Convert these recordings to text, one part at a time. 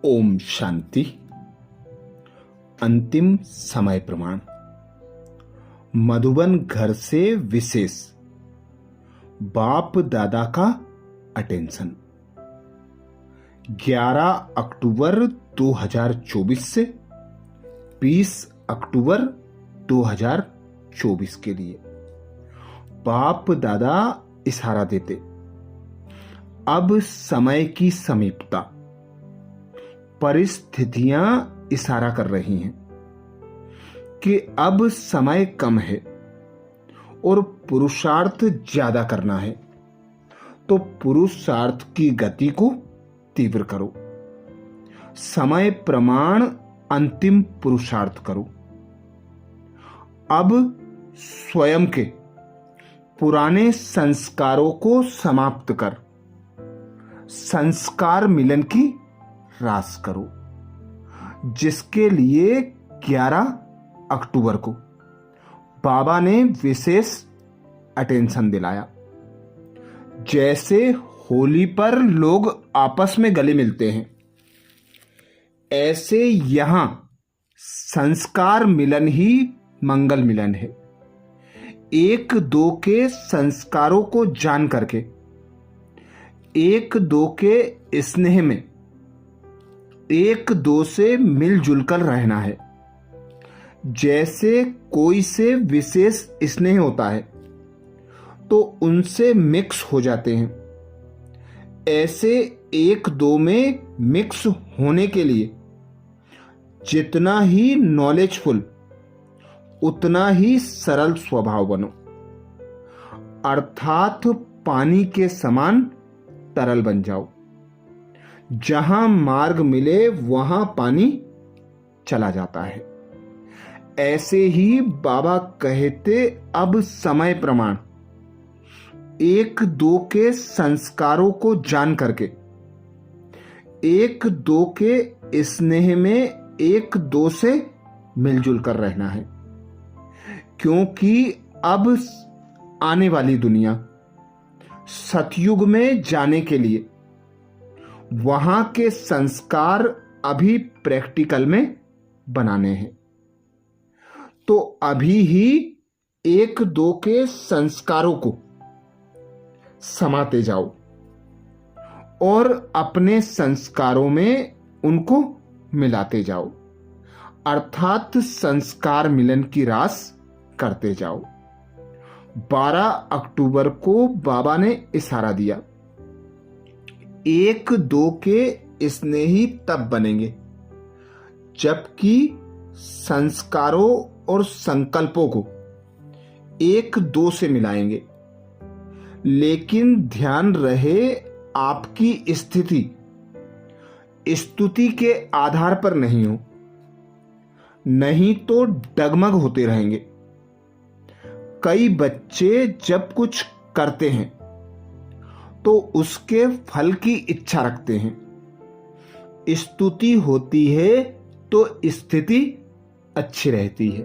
ओम शांति। अंतिम समय प्रमाण। मधुबन घर से विशेष बाप दादा का अटेंशन। 11 अक्टूबर 2024 से 20 अक्टूबर 2024 के लिए बाप दादा इशारा देते। अब समय की समीपता, परिस्थितियां इशारा कर रही हैं कि अब समय कम है और पुरुषार्थ ज्यादा करना है, तो पुरुषार्थ की गति को तीव्र करो। समय प्रमाण अंतिम पुरुषार्थ करो। अब स्वयं के पुराने संस्कारों को समाप्त कर संस्कार मिलन की रास करो, जिसके लिए 11 अक्टूबर को बाबा ने विशेष अटेंशन दिलाया। जैसे होली पर लोग आपस में गले मिलते हैं, ऐसे यहां संस्कार मिलन ही मंगल मिलन है। एक दो के संस्कारों को जान करके एक दो के स्नेह में एक दो से मिलजुल कर रहना है। जैसे कोई से विशेष स्नेह होता है तो उनसे मिक्स हो जाते हैं, ऐसे एक दो में मिक्स होने के लिए जितना ही नॉलेजफुल उतना ही सरल स्वभाव बनो, अर्थात पानी के समान तरल बन जाओ। जहां मार्ग मिले वहां पानी चला जाता है। ऐसे ही बाबा कहते, अब समय प्रमाण एक दो के संस्कारों को जान करके एक दो के स्नेह में एक दो से मिलजुल कर रहना है, क्योंकि अब आने वाली दुनिया सतयुग में जाने के लिए वहां के संस्कार अभी प्रैक्टिकल में बनाने हैं। तो अभी ही एक दो के संस्कारों को समाते जाओ और अपने संस्कारों में उनको मिलाते जाओ, अर्थात संस्कार मिलन की रास करते जाओ। 12 अक्टूबर को बाबा ने इशारा दिया, एक दो के स्नेही तब बनेंगे जबकि संस्कारों और संकल्पों को एक दो से मिलाएंगे। लेकिन ध्यान रहे, आपकी स्थिति स्तुति के आधार पर नहीं हो, नहीं तो डगमग होते रहेंगे। कई बच्चे जब कुछ करते हैं तो उसके फल की इच्छा रखते हैं। स्तुति होती है तो स्थिति अच्छी रहती है।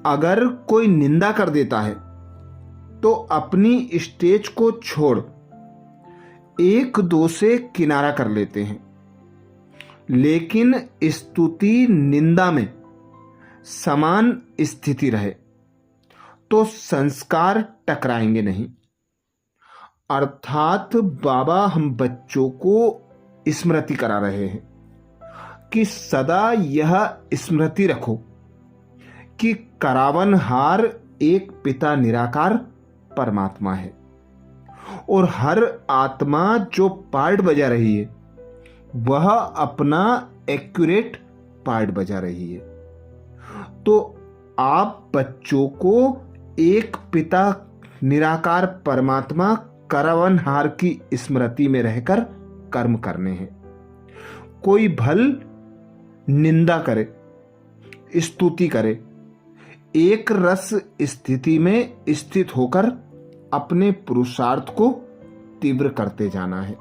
अगर कोई निंदा कर देता है तो अपनी स्टेज को छोड़ एक दो से किनारा कर लेते हैं। लेकिन स्तुति निंदा में समान स्थिति रहे तो संस्कार टकराएंगे नहीं। अर्थात बाबा हम बच्चों को स्मृति करा रहे हैं कि सदा यह स्मृति रखो कि करावनहार एक पिता निराकार परमात्मा है और हर आत्मा जो पार्ट बजा रही है वह अपना एक्यूरेट पार्ट बजा रही है। तो आप बच्चों को एक पिता निराकार परमात्मा करावनहार की स्मृति में रहकर कर्म करने हैं। कोई भल निंदा करे, स्तुति करे, एक रस स्थिति में स्थित होकर अपने पुरुषार्थ को तीव्र करते जाना है।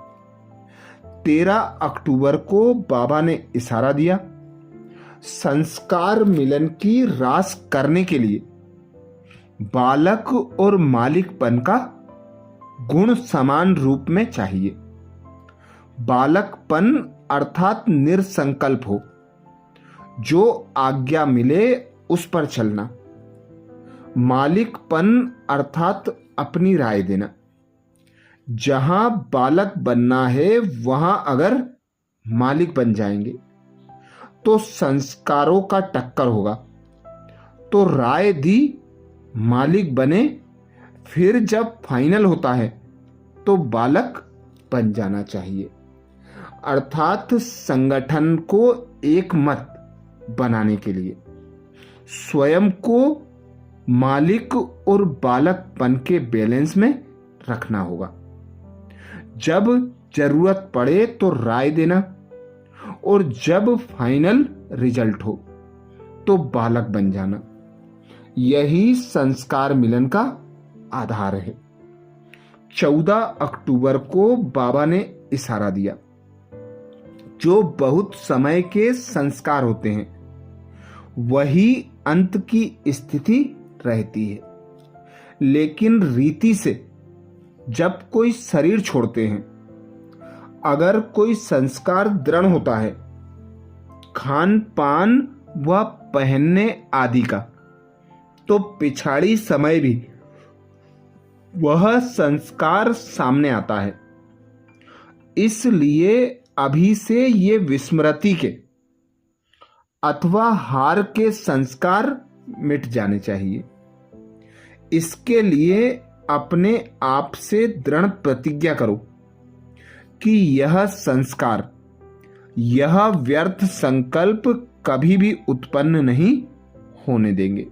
13 अक्टूबर को बाबा ने इशारा दिया, संस्कार मिलन की रास करने के लिए बालक और मालिकपन का गुण समान रूप में चाहिए। बालकपन अर्थात निरसंकल्प हो, जो आज्ञा मिले उस पर चलना। मालिकपन अर्थात अपनी राय देना। जहां बालक बनना है वहां अगर मालिक बन जाएंगे तो संस्कारों का टक्कर होगा। तो राय दी, मालिक बने, फिर जब फाइनल होता है तो बालक बन जाना चाहिए। अर्थात संगठन को एक मत बनाने के लिए स्वयं को मालिक और बालकपन के बैलेंस में रखना होगा। जब जरूरत पड़े तो राय देना और जब फाइनल रिजल्ट हो तो बालक बन जाना। यही संस्कार मिलन का आधार है। 14 अक्टूबर को बाबा ने इशारा दिया। जो बहुत समय के संस्कार होते हैं वही अंत की स्थिति रहती है, लेकिन रीति से जब कोई शरीर छोड़ते हैं, अगर कोई संस्कार दृढ़ होता है, खान पान व पहनने आदि का, तो पिछाड़ी समय भी वह संस्कार सामने आता है। इसलिए अभी से ये विस्मृति के अथवा हार के संस्कार मिट जाने चाहिए। इसके लिए अपने आप से दृढ़ प्रतिज्ञा करो कि यह संस्कार, यह व्यर्थ संकल्प कभी भी उत्पन्न नहीं होने देंगे।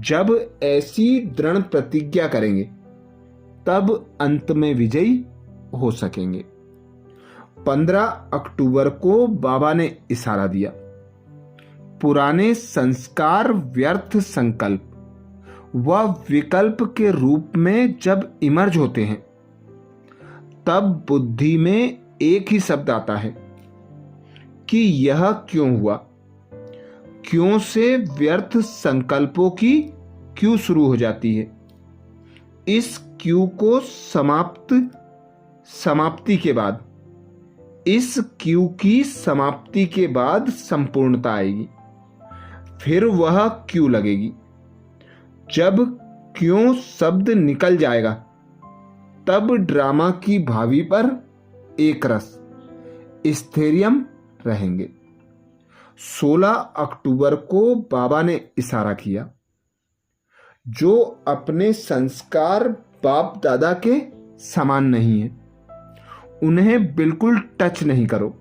जब ऐसी दृढ़ प्रतिज्ञा करेंगे तब अंत में विजयी हो सकेंगे। 15 अक्टूबर को बाबा ने इशारा दिया। पुराने संस्कार व्यर्थ संकल्प व विकल्प के रूप में जब इमर्ज होते हैं तब बुद्धि में एक ही शब्द आता है कि यह क्यों हुआ। क्यों से व्यर्थ संकल्पों की क्यों शुरू हो जाती है। इस क्यों को समाप्ति के बाद, इस क्यों की समाप्ति के बाद संपूर्णता आएगी। फिर वह क्यों लगेगी। जब क्यों शब्द निकल जाएगा तब ड्रामा की भावी पर एक रस स्थैर्यम रहेंगे। 16 अक्टूबर को बाबा ने इशारा किया। जो अपने संस्कार बाप दादा के समान नहीं है उन्हें बिल्कुल टच नहीं करो।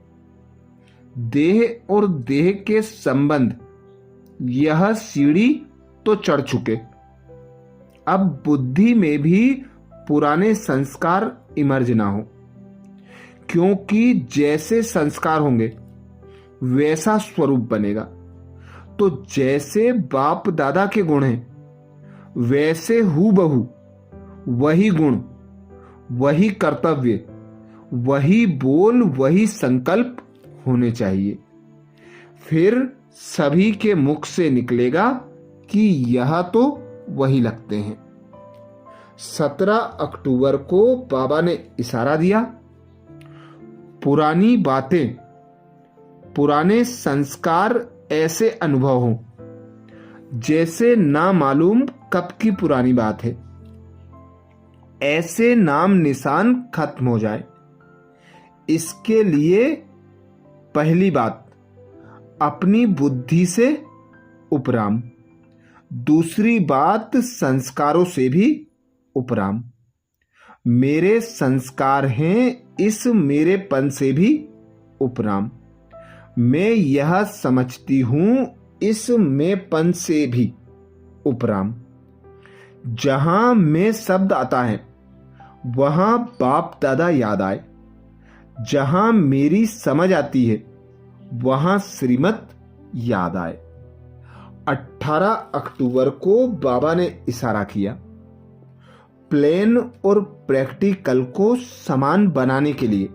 देह और देह के संबंध, यह सीढ़ी तो चढ़ चुके, अब बुद्धि में भी पुराने संस्कार इमर्ज ना हो। क्योंकि जैसे संस्कार होंगे वैसा स्वरूप बनेगा। तो जैसे बाप दादा के गुण हैं वैसे हूबहू वही गुण, वही कर्तव्य, वही बोल, वही संकल्प होने चाहिए। फिर सभी के मुख से निकलेगा कि यह तो वही लगते हैं। 17 अक्टूबर को बाबा ने इशारा दिया। पुरानी बातें, पुराने संस्कार ऐसे अनुभव हों जैसे ना मालूम कब की पुरानी बात है। ऐसे नाम निशान खत्म हो जाए। इसके लिए पहली बात, अपनी बुद्धि से उपराम। दूसरी बात, संस्कारों से भी उपराम। मेरे संस्कार हैं, इस मेरेपन से भी उपराम। मैं यह समझती हूं, इस मैंपन से भी उपराम। जहां मैं शब्द आता है वहां बाप दादा याद आए। जहां मेरी समझ आती है वहां श्रीमत याद आए। 18 अक्टूबर को बाबा ने इशारा किया। प्लेन और प्रैक्टिकल को समान बनाने के लिए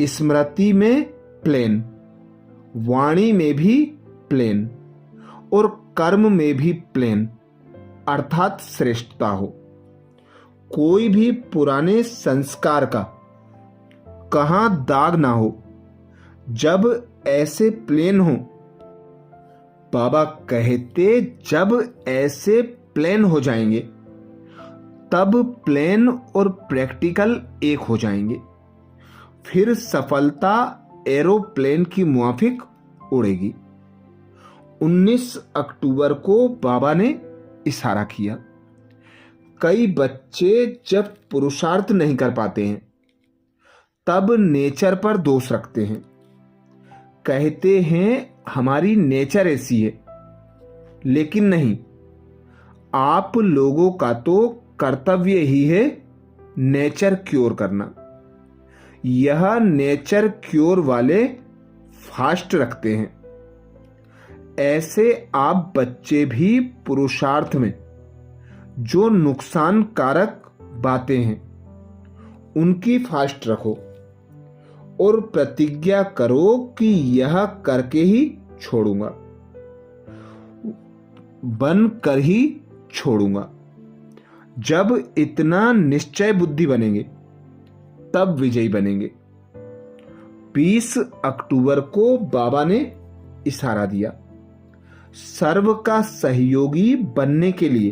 स्मृति में प्लेन, वाणी में भी प्लेन और कर्म में भी प्लेन अर्थात श्रेष्ठता हो। कोई भी पुराने संस्कार का कहां दाग ना हो, जब ऐसे प्लेन हो, बाबा कहते जब ऐसे प्लेन हो जाएंगे तब प्लेन और प्रैक्टिकल एक हो जाएंगे, फिर सफलता एरोप्लेन की मुआफिक उड़ेगी। 19 अक्टूबर को बाबा ने इशारा किया। कई बच्चे जब पुरुषार्थ नहीं कर पाते हैं तब नेचर पर दोष रखते हैं, कहते हैं हमारी नेचर ऐसी है। लेकिन नहीं, आप लोगों का तो कर्तव्य ही है नेचर क्योर करना। यह नेचर क्योर वाले फास्ट रखते हैं। ऐसे आप बच्चे भी पुरुषार्थ में जो नुकसानकारक बातें हैं उनकी फास्ट रखो और प्रतिज्ञा करो कि यह करके ही छोड़ूंगा, बन कर ही छोड़ूंगा। जब इतना निश्चय बुद्धि बनेंगे तब विजयी बनेंगे। 20 अक्टूबर को बाबा ने इशारा दिया। सर्व का सहयोगी बनने के लिए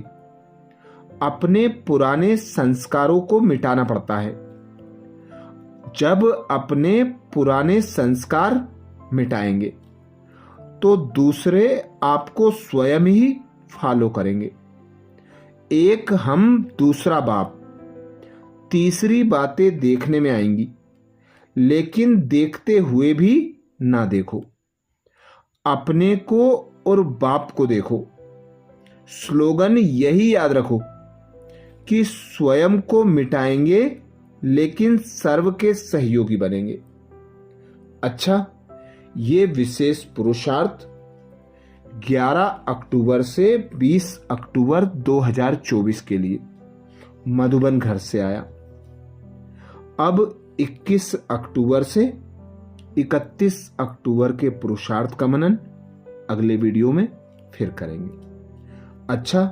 अपने पुराने संस्कारों को मिटाना पड़ता है। जब अपने पुराने संस्कार मिटाएंगे तो दूसरे आपको स्वयं ही फॉलो करेंगे। एक हम दूसरा बाप, तीसरी बातें देखने में आएंगी, लेकिन देखते हुए भी ना देखो। अपने को और बाप को देखो। स्लोगन यही याद रखो कि स्वयं को मिटाएंगे लेकिन सर्व के सहयोगी बनेंगे। अच्छा, ये विशेष पुरुषार्थ 11 अक्टूबर से 20 अक्टूबर 2024 के लिए मधुबन घर से आया। अब 21 अक्टूबर से 31 अक्टूबर के पुरुषार्थ का मनन अगले वीडियो में फिर करेंगे। अच्छा,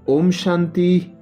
ओम शांति।